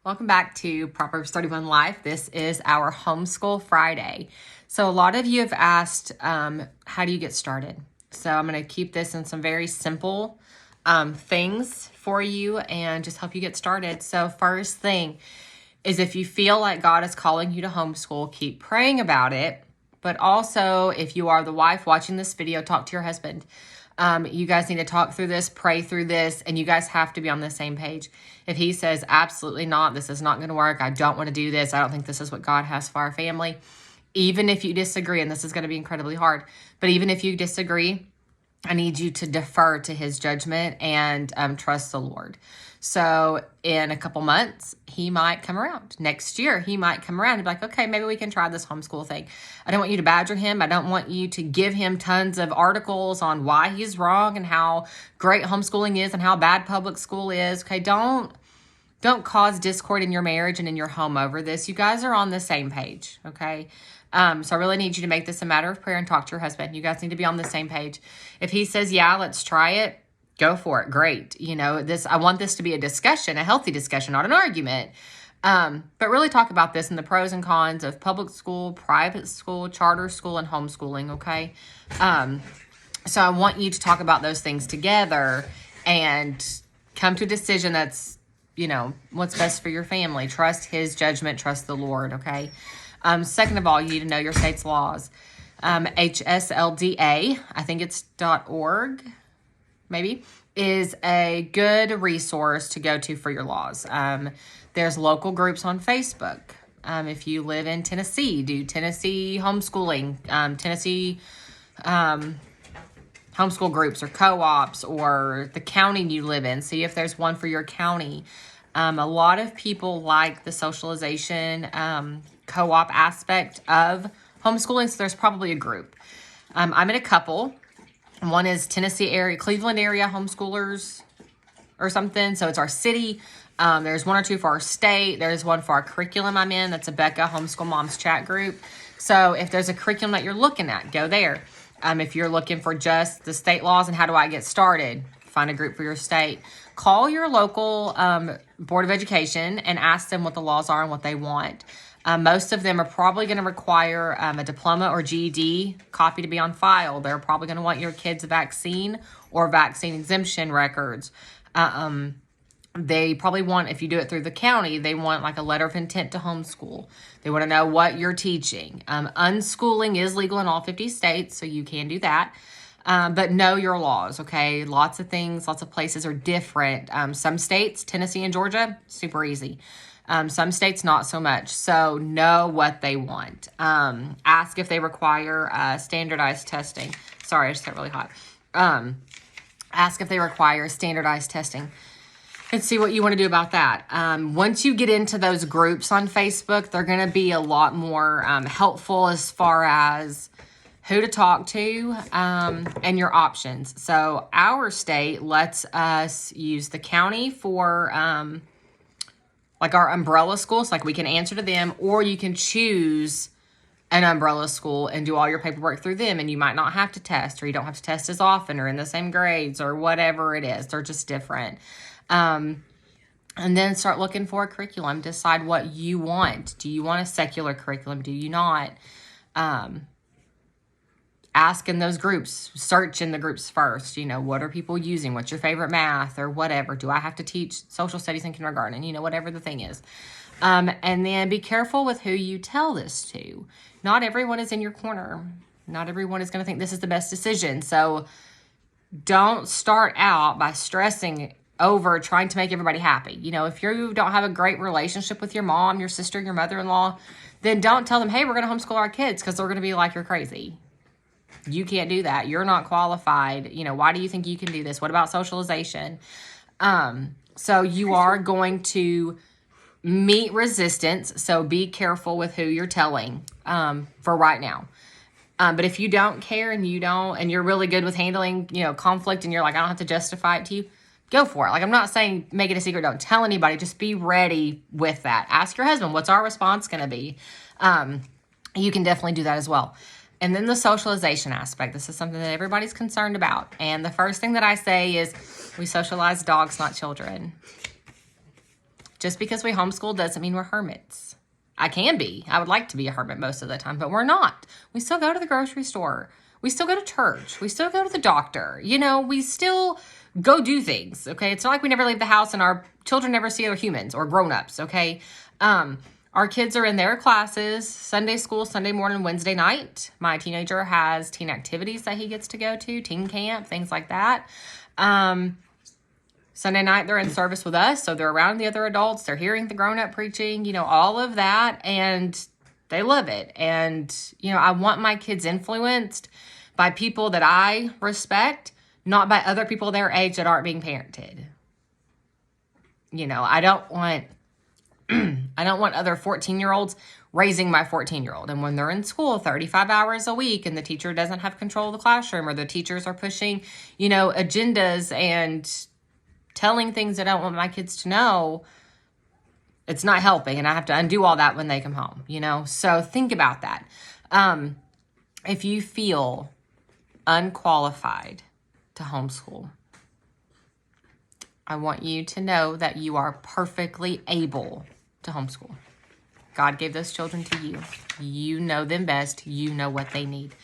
Welcome back to Proverbs 31 Life. This is our Homeschool Friday. So a lot of you have asked, how do you get started? So I'm going to keep this in some very simple things for you and just help you get started. So first thing is, if you feel like God is calling you to homeschool, keep praying about it. But also, if you are the wife watching this video, talk to your husband. You guys need to talk through this, pray through this, and you guys have to be on the same page. If he says, absolutely not, this is not going to work, I don't want to do this, I don't think this is what God has for our family, even if you disagree, and this is going to be incredibly hard, but even if you disagree, I need you to defer to his judgment and trust the Lord. So in a couple months, he might come around. Next year, he might come around and be like, okay, maybe we can try this homeschool thing. I don't want you to badger him. I don't want you to give him tons of articles on why he's wrong and how great homeschooling is and how bad public school is. Okay, don't cause discord in your marriage and in your home over this. You guys are on the same page, okay? So I really need you to make this a matter of prayer and talk to your husband. You guys need to be on the same page. If he says, yeah, let's try it, go for it. Great. You know, I want this to be a discussion, a healthy discussion, not an argument. But really talk about this and the pros and cons of public school, private school, charter school, and homeschooling, okay? So I want you to talk about those things together and come to a decision that's, you know, what's best for your family. Trust his judgment, trust the Lord, okay? Second of all, you need to know your state's laws. HSLDA, I think it's .org, maybe, is a good resource to go to for your laws. There's local groups on Facebook. If you live in Tennessee, do Tennessee homeschooling, Tennessee homeschool groups or co-ops, or the county you live in. See if there's one for your county. A lot of people like the socialization co-op aspect of homeschooling, so there's probably a group. I'm in a couple. One is Tennessee area, Cleveland area homeschoolers or something. So it's our city. There's one or two for our state. There's one for our curriculum I'm in. That's a Becca Homeschool Moms chat group. So if there's a curriculum that you're looking at, go there. If you're looking for just the state laws and how do I get started, find a group for your state. Call your local Board of Education and ask them what the laws are and what they want. Most of them are probably going to require a diploma or GED copy to be on file. They're probably going to want your kids' vaccine or vaccine exemption records. They probably want, if you do it through the county, they want like a letter of intent to homeschool. They want to know what you're teaching. Unschooling is legal in all 50 states, so you can do that. But know your laws, okay? Lots of things, lots of places are different. Some states, Tennessee and Georgia, super easy. Some states, not so much. So know what they want. Ask if they require standardized testing. Sorry, I just got really hot. Ask if they require standardized testing and see what you want to do about that. Once you get into those groups on Facebook, they're going to be a lot more helpful as far as who to talk to and your options. So our state lets us use the county for like our umbrella schools, like we can answer to them, or you can choose an umbrella school and do all your paperwork through them, and you might not have to test, or you don't have to test as often, or in the same grades, or whatever it is. They're just different. And then start looking for a curriculum. Decide what you want. Do you want a secular curriculum? Do you not? Ask in those groups, search in the groups first, you know, what are people using? What's your favorite math or whatever? Do I have to teach social studies in kindergarten? You know, whatever the thing is. And then be careful with who you tell this to. Not everyone is in your corner. Not everyone is going to think this is the best decision. So don't start out by stressing over trying to make everybody happy. You know, if you don't have a great relationship with your mom, your sister, your mother-in-law, then don't tell them, hey, we're going to homeschool our kids, because they're going to be like, you're crazy. You can't do that. You're not qualified. You know, why do you think you can do this? What about socialization? So you are going to meet resistance. So be careful with who you're telling for right now. But if you don't care and you're really good with handling, you know, conflict, and you're like, I don't have to justify it to you, go for it. Like, I'm not saying make it a secret. Don't tell anybody. Just be ready with that. Ask your husband, what's our response going to be? You can definitely do that as well. And then the socialization aspect. This is something that everybody's concerned about. And the first thing that I say is we socialize dogs, not children. Just because we homeschool doesn't mean we're hermits. I can be. I would like to be a hermit most of the time, but we're not. We still go to the grocery store. We still go to church. We still go to the doctor. We still go do things, okay? It's not like we never leave the house and our children never see other humans or grown-ups, okay? Our kids are in their classes, Sunday school, Sunday morning, Wednesday night. My teenager has teen activities that he gets to go to, teen camp, things like that. Sunday night, they're in service with us, so they're around the other adults. They're hearing the grown-up preaching, all of that, and they love it. And, I want my kids influenced by people that I respect, not by other people their age that aren't being parented. I don't want other 14-year-olds raising my 14-year-old. And when they're in school 35 hours a week and the teacher doesn't have control of the classroom, or the teachers are pushing, agendas and telling things that I don't want my kids to know, it's not helping. And I have to undo all that when they come home, So think about that. If you feel unqualified to homeschool, I want you to know that you are perfectly able to homeschool. God gave those children to you. You know them best. You know what they need.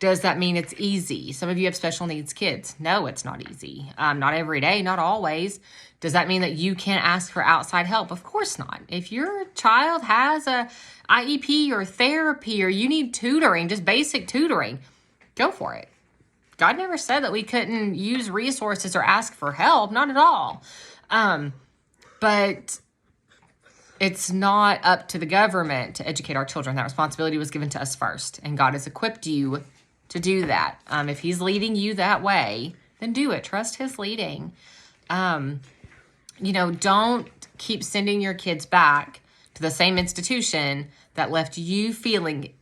Does that mean it's easy? Some of you have special needs kids. No, it's not easy. Not every day, not always. Does that mean that you can't ask for outside help? Of course not. If your child has a IEP or therapy, or you need tutoring, just basic tutoring, go for it. God never said that we couldn't use resources or ask for help. Not at all. But it's not up to the government to educate our children. That responsibility was given to us first. And God has equipped you to do that. If he's leading you that way, then do it. Trust his leading. Don't keep sending your kids back to the same institution that left you feeling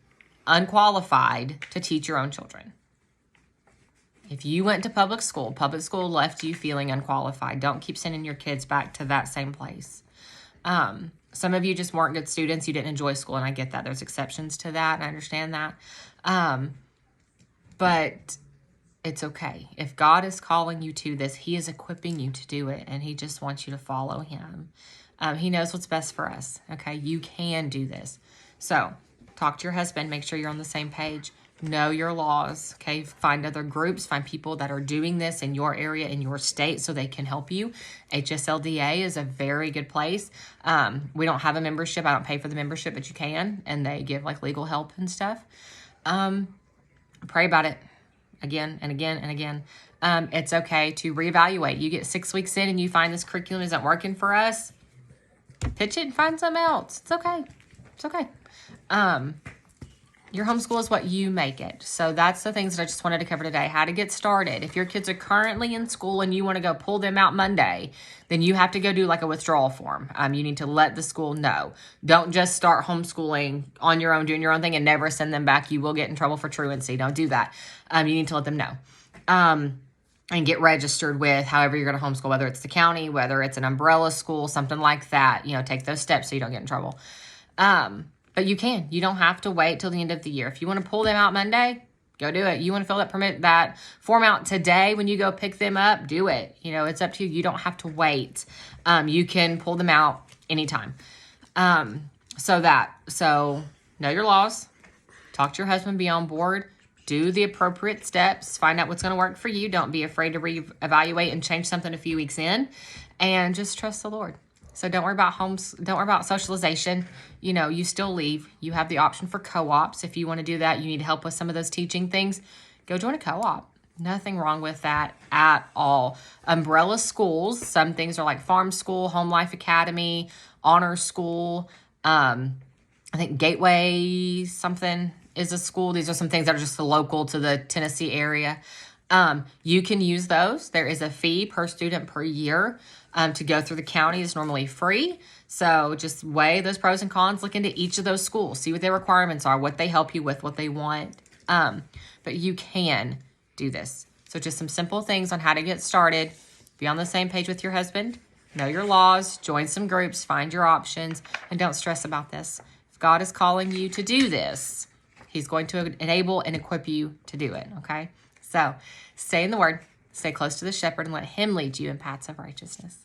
unqualified to teach your own children. If you went to public school left you feeling unqualified. Don't keep sending your kids back to that same place. Some of you just weren't good students. You didn't enjoy school, and I get that. There's exceptions to that, and I understand that. But it's okay. If God is calling you to this, he is equipping you to do it, and he just wants you to follow him. He knows what's best for us, okay? You can do this. So talk to your husband. Make sure you're on the same page. Know your laws, okay? Find other groups. Find people that are doing this in your area, in your state, so they can help you. HSLDA is a very good place. We don't have a membership. I don't pay for the membership, but you can, and they give legal help and stuff. Pray about it again and again and again. It's okay to reevaluate. You get 6 weeks in and you find this curriculum isn't working for us, pitch it and find something else. It's okay. It's okay. Your homeschool is what you make it. So that's the things that I just wanted to cover today. How to get started. If your kids are currently in school and you want to go pull them out Monday, then you have to go do a withdrawal form. You need to let the school know. Don't just start homeschooling on your own, doing your own thing, and never send them back. You will get in trouble for truancy. Don't do that. You need to let them know. And get registered with however you're going to homeschool, whether it's the county, whether it's an umbrella school, something like that. Take those steps so you don't get in trouble. But you can. You don't have to wait till the end of the year. If you want to pull them out Monday, go do it. You want to fill that form out today when you go pick them up, do it. It's up to you. You don't have to wait. You can pull them out anytime. So know your laws. Talk to your husband. Be on board. Do the appropriate steps. Find out what's going to work for you. Don't be afraid to reevaluate and change something a few weeks in. And just trust the Lord. So don't worry about don't worry about socialization. You still leave. You have the option for co-ops. If you want to do that, you need help with some of those teaching things, go join a co-op. Nothing wrong with that at all. Umbrella schools, some things are like Farm School, Home Life Academy, Honor School. I think Gateway something is a school. These are some things that are just local to the Tennessee area. You can use those. There is a fee per student per year. To go through the county is normally free. So just weigh those pros and cons. Look into each of those schools. See what their requirements are, what they help you with, what they want. But you can do this. So just some simple things on how to get started. Be on the same page with your husband. Know your laws. Join some groups. Find your options. And don't stress about this. If God is calling you to do this, he's going to enable and equip you to do it. Okay? So stay in the Word. Stay close to the shepherd and let him lead you in paths of righteousness.